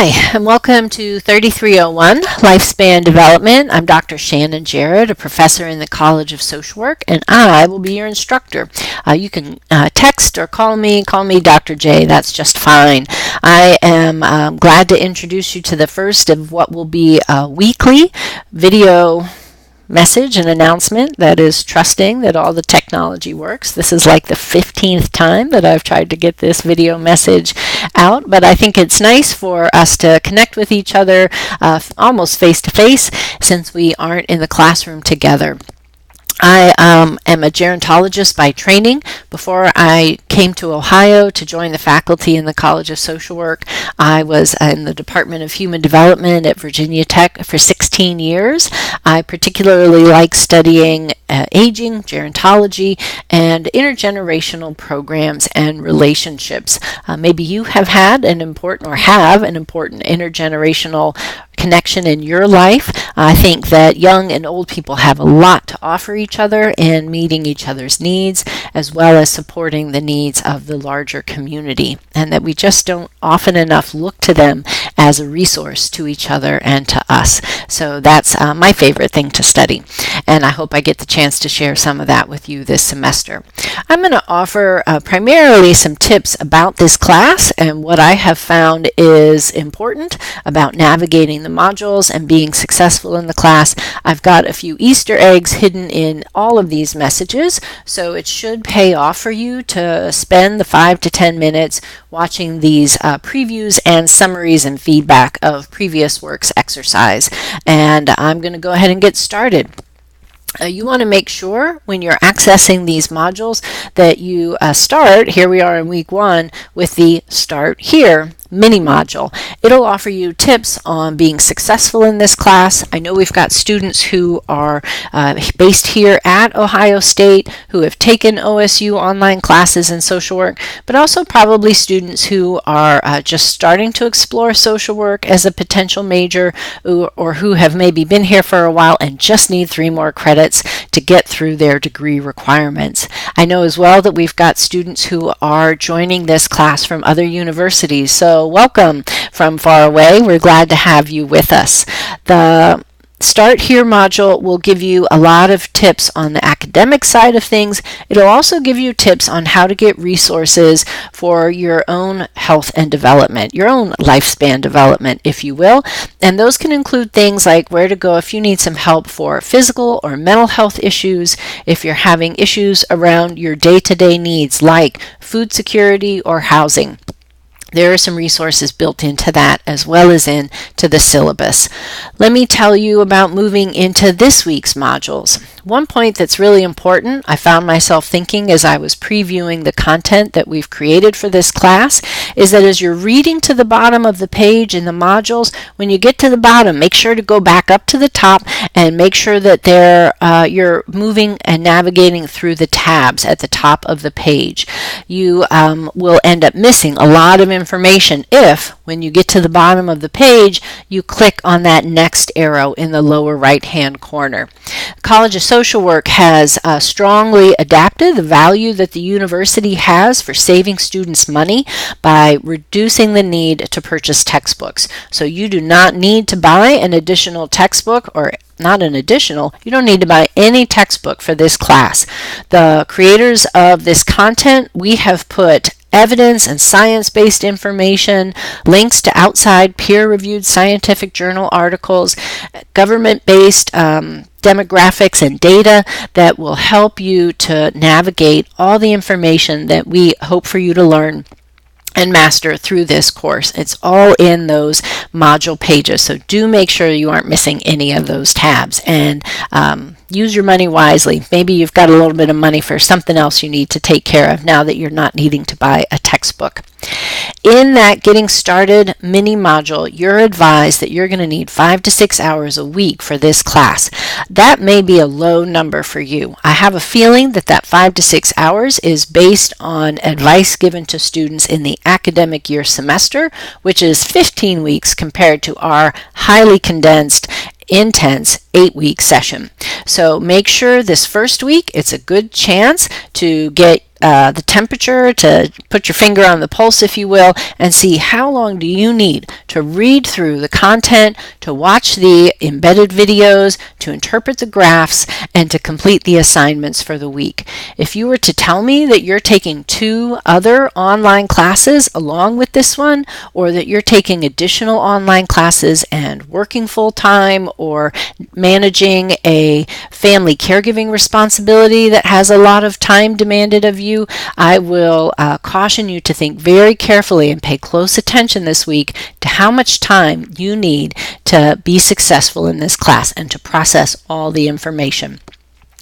Hi, and welcome to 3301 Lifespan Development. I'm Dr. Shannon Jarrett, a professor in the College of Social Work, and I will be your instructor. You can text or call me Dr. J. That's just fine. I am glad to introduce you to the first of what will be a weekly video message and announcement that is trusting that all the technology works. This is like the 15th time that I've tried to get this video message out, but I think it's nice for us to connect with each other almost face to face since we aren't in the classroom together. I am a gerontologist by training. Before I came to Ohio to join the faculty in the College of Social Work, I was in the Department of Human Development at Virginia Tech for 16 years. I particularly like studying aging, gerontology, and intergenerational programs and relationships. Maybe you have had an important intergenerational connection in your life. I think that young and old people have a lot to offer each other in meeting each other's needs, as well as supporting the needs of the larger community, and that we just don't often enough look to them as a resource to each other and to us. So that's my favorite thing to study, and I hope I get the chance to share some of that with you this semester. I'm going to offer primarily some tips about this class and what I have found is important about navigating the modules and being successful in the class. I've got a few Easter eggs hidden in all of these messages, so it should pay off for you to spend the 5 to 10 minutes watching these previews and summaries and feedback of previous works exercise. And I'm going to go ahead and get started. You want to make sure when you're accessing these modules that you start, here we are in week 1, with the Start Here mini module. It'll offer you tips on being successful in this class. I know we've got students who are based here at Ohio State who have taken OSU online classes in social work, but also probably students who are just starting to explore social work as a potential major, or who have maybe been here for a while and just need 3 more credits to get through their degree requirements. I know as well that we've got students who are joining this class from other universities, so welcome from far away. We're glad to have you with us. The Start Here module will give you a lot of tips on the academic side of things. It'll also give you tips on how to get resources for your own health and development, your own lifespan development, if you will. And those can include things like where to go if you need some help for physical or mental health issues, if you're having issues around your day-to-day needs like food security or housing. There are some resources built into that as well as into the syllabus. Let me tell you about moving into this week's modules. One point that's really important, I found myself thinking as I was previewing the content that we've created for this class, is that as you're reading to the bottom of the page in the modules, when you get to the bottom, make sure to go back up to the top and make sure that you're moving and navigating through the tabs at the top of the page. You will end up missing a lot of information if, when you get to the bottom of the page, you click on that next arrow in the lower right-hand corner. College of Social Work has strongly adapted the value that the university has for saving students money by reducing the need to purchase textbooks. So you do not need to buy an additional textbook, or you don't need to buy any textbook for this class. The creators of this content, we have put evidence and science-based information, links to outside peer-reviewed scientific journal articles, government-based demographics and data that will help you to navigate all the information that we hope for you to learn and master through this course. It's all in those module pages, so do make sure you aren't missing any of those tabs, and use your money wisely. Maybe you've got a little bit of money for something else you need to take care of now that you're not needing to buy a textbook. In that Getting Started mini module, you're advised that you're going to need 5 to 6 hours a week for this class. That may be a low number for you. I have a feeling that 5 to 6 hours is based on advice given to students in the academic year semester, which is 15 weeks compared to our highly condensed intense 8-week session. So make sure this first week it's a good chance to get the temperature, to put your finger on the pulse, if you will, and see how long do you need to read through the content, to watch the embedded videos, to interpret the graphs, and to complete the assignments for the week. If you were to tell me that you're taking 2 other online classes along with this one, or that you're taking additional online classes and working full-time or managing a family caregiving responsibility that has a lot of time demanded of you, I will caution you to think very carefully and pay close attention this week to how much time you need to be successful in this class and to process all the information.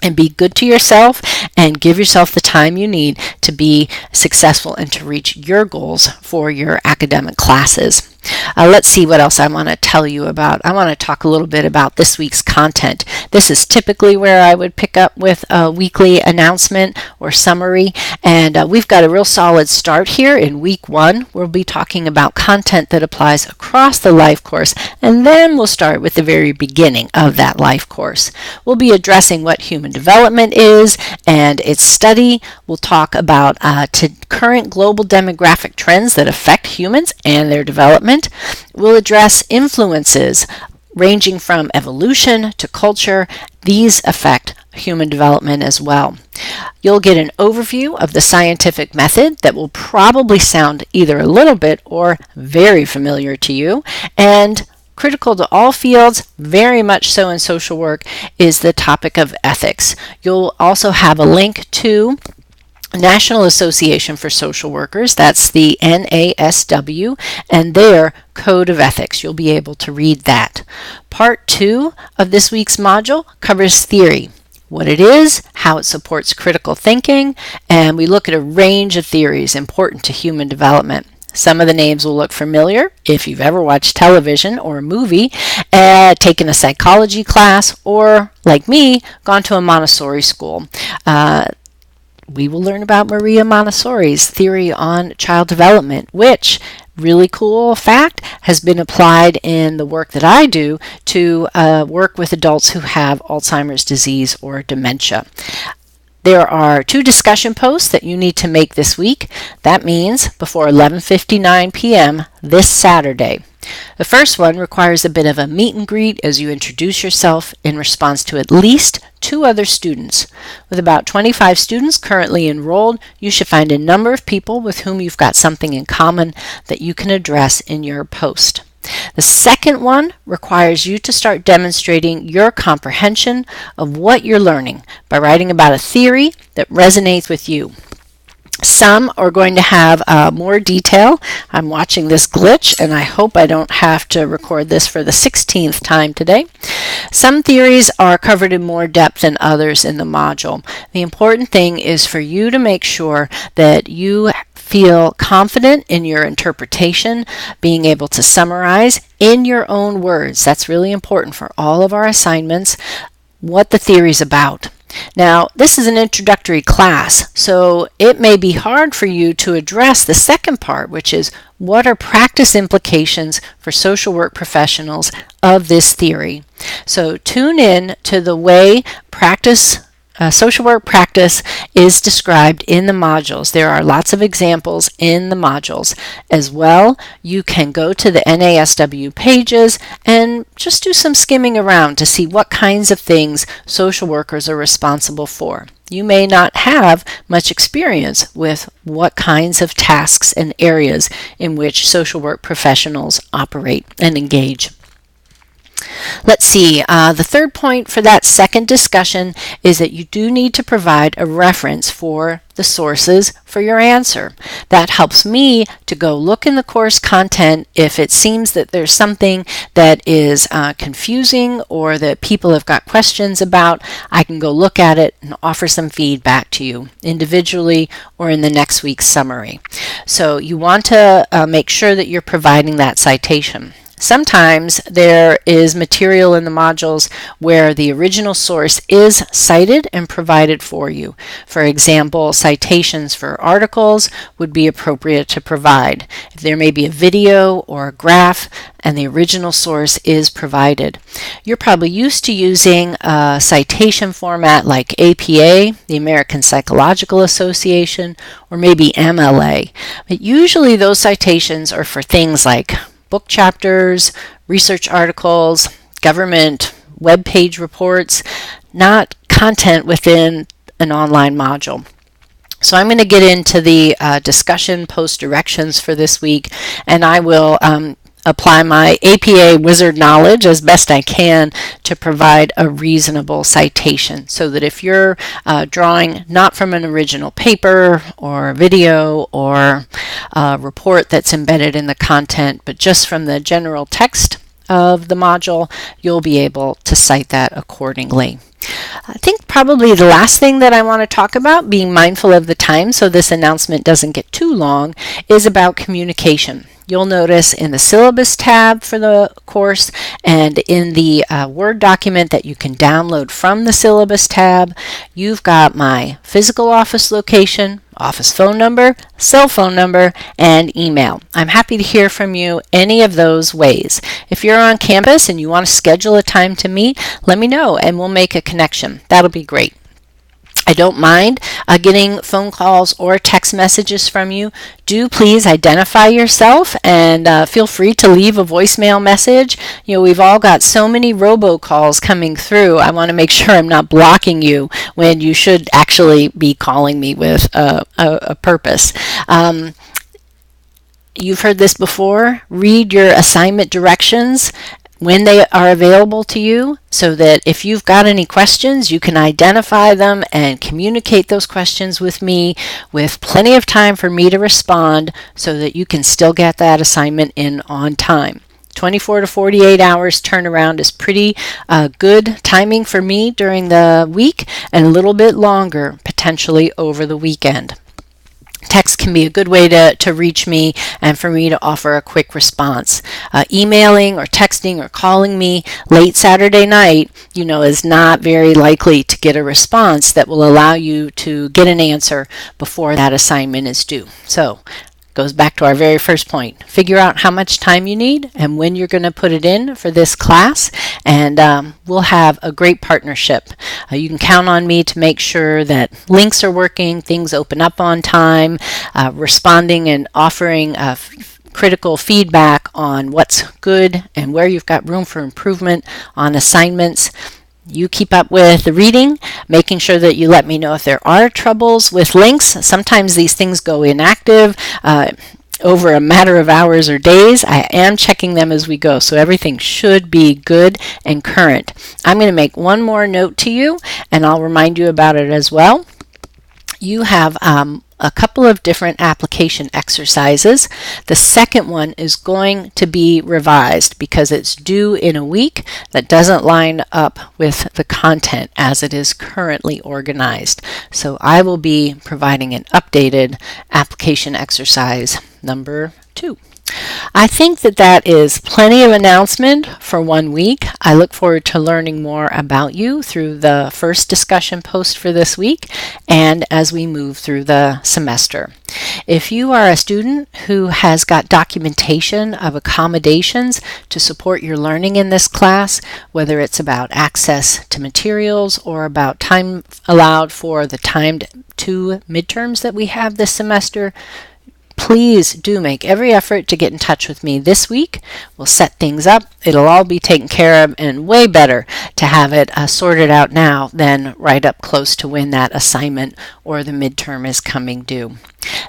And be good to yourself and give yourself the time you need to be successful and to reach your goals for your academic classes. Let's see what else I want to tell you about. I want to talk a little bit about this week's content. This is typically where I would pick up with a weekly announcement or summary, and we've got a real solid start here in week 1. We'll be talking about content that applies across the life course, and then we'll start with the very beginning of that life course. We'll be addressing what human development is and its study. We'll talk about current global demographic trends that affect humans and their development. We'll address influences ranging from evolution to culture. These affect human development as well. You'll get an overview of the scientific method that will probably sound either a little bit or very familiar to you. And critical to all fields, very much so in social work, is the topic of ethics. You'll also have a link to National Association for Social Workers, that's the NASW, and their Code of Ethics. You'll be able to read that. Part 2 of this week's module covers theory, what it is, how it supports critical thinking, and we look at a range of theories important to human development. Some of the names will look familiar if you've ever watched television or a movie, taken a psychology class, or, like me, gone to a Montessori school. We will learn about Maria Montessori's theory on child development, which, really cool fact, has been applied in the work that I do to work with adults who have Alzheimer's disease or dementia. There are 2 discussion posts that you need to make this week. That means before 11:59 p.m. this Saturday. The first one requires a bit of a meet and greet as you introduce yourself in response to at least 2 other students. With about 25 students currently enrolled, you should find a number of people with whom you've got something in common that you can address in your post. The second one requires you to start demonstrating your comprehension of what you're learning by writing about a theory that resonates with you. Some are going to have more detail. I'm watching this glitch, and I hope I don't have to record this for the 16th time today. Some theories are covered in more depth than others in the module. The important thing is for you to make sure that you feel confident in your interpretation, being able to summarize in your own words. That's really important for all of our assignments, what the theory is about. Now, this is an introductory class, so it may be hard for you to address the second part, which is what are practice implications for social work professionals of this theory. So tune in to the way social work practice is described in the modules. There are lots of examples in the modules. As well, you can go to the NASW pages and just do some skimming around to see what kinds of things social workers are responsible for. You may not have much experience with what kinds of tasks and areas in which social work professionals operate and engage. Let's see, the third point for that second discussion is that you do need to provide a reference for the sources for your answer. That helps me to go look in the course content if it seems that there's something that is confusing or that people have got questions about. I can go look at it and offer some feedback to you individually or in the next week's summary. So you want to make sure that you're providing that citation. Sometimes there is material in the modules where the original source is cited and provided for you. For example, citations for articles would be appropriate to provide. If there may be a video or a graph and the original source is provided. You're probably used to using a citation format like APA, the American Psychological Association, or maybe MLA. But usually those citations are for things like book chapters, research articles, government web page reports, not content within an online module. So I'm going to get into the discussion post directions for this week, and I will apply my APA wizard knowledge as best I can to provide a reasonable citation, so that if you're drawing not from an original paper or video or a report that's embedded in the content, but just from the general text of the module, you'll be able to cite that accordingly. I think probably the last thing that I want to talk about, being mindful of the time so this announcement doesn't get too long, is about communication. You'll notice in the syllabus tab for the course and in the Word document that you can download from the syllabus tab, you've got my physical office location, office phone number, cell phone number, and email. I'm happy to hear from you any of those ways. If you're on campus and you want to schedule a time to meet, let me know and we'll make a connection. That'll be great. I don't mind getting phone calls or text messages from you. Do please identify yourself and feel free to leave a voicemail message. You know, we've all got so many robocalls coming through. I want to make sure I'm not blocking you when you should actually be calling me with a purpose. You've heard this before. Read your assignment directions when they are available to you, so that if you've got any questions, you can identify them and communicate those questions with me with plenty of time for me to respond, so that you can still get that assignment in on time. 24 to 48 hours turnaround is pretty good timing for me during the week, and a little bit longer potentially over the weekend. Text can be a good way to reach me and for me to offer a quick response. Emailing or texting or calling me late Saturday night, is not very likely to get a response that will allow you to get an answer before that assignment is due. So, goes back to our very first point. Figure out how much time you need and when you're going to put it in for this class, and we'll have a great partnership. You can count on me to make sure that links are working, things open up on time, responding and offering critical feedback on what's good and where you've got room for improvement on assignments. You keep up with the reading, making sure that you let me know if there are troubles with links. Sometimes these things go inactive over a matter of hours or days. I am checking them as we go, so everything should be good and current. I'm going to make one more note to you, and I'll remind you about it as well. You have a couple of different application exercises. The second one is going to be revised because it's due in a week. That doesn't line up with the content as it is currently organized. So I will be providing an updated application exercise number 2. I think that is plenty of announcement for 1 week. I look forward to learning more about you through the first discussion post for this week and as we move through the semester. If you are a student who has got documentation of accommodations to support your learning in this class, whether it's about access to materials or about time allowed for the timed 2 midterms that we have this semester, please do make every effort to get in touch with me this week. We'll set things up. It'll all be taken care of, and way better to have it sorted out now than right up close to when that assignment or the midterm is coming due.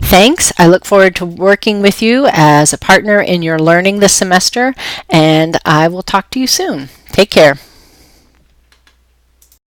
Thanks. I look forward to working with you as a partner in your learning this semester, and I will talk to you soon. Take care.